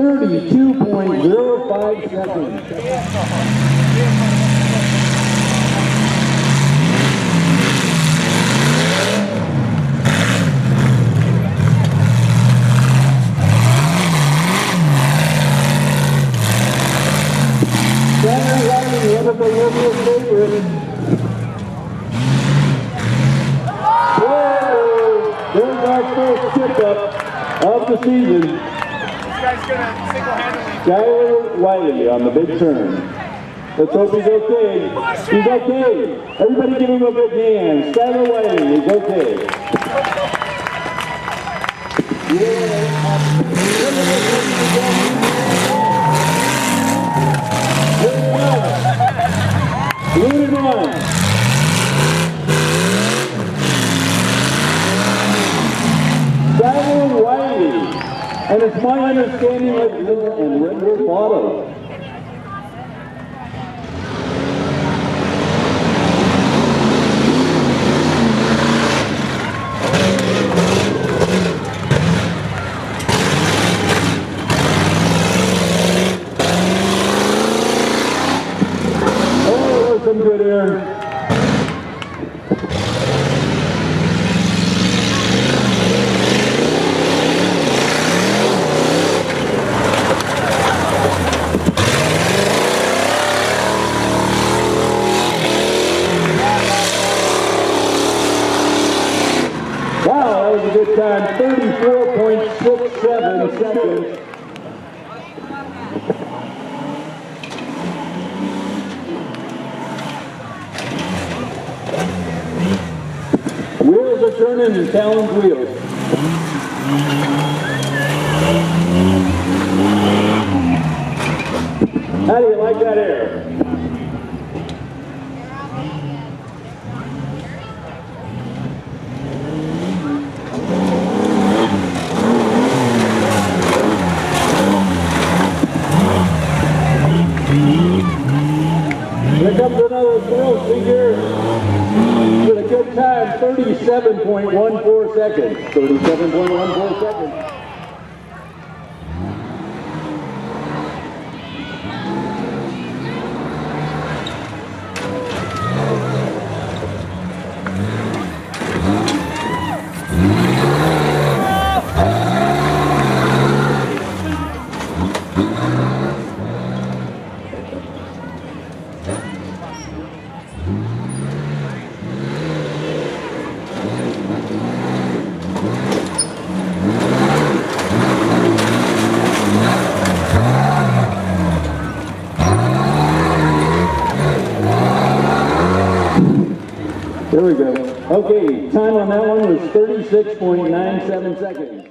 32.05 seconds. Stanley Riley, one of the local favorites. Whoa! There's our first tip-up of the season. This guy's gonna single-handedly. Skyler Wiley on the big turn. Let's hope he's okay. He's okay. Everybody give him a big hand. Skyler Wiley is okay. Moving on. Skyler Wiley. And it's my understanding that Little and Redwood Auto. Oh, there's some good air. Wow, that was a good time. 34.67 seconds. Wheels are turning and Talon's wheels. How do you like that air? Here comes another thrill figure with a good time, 37.14 seconds. 37.14 seconds. There we go. Okay, time on that one was 36.97 seconds.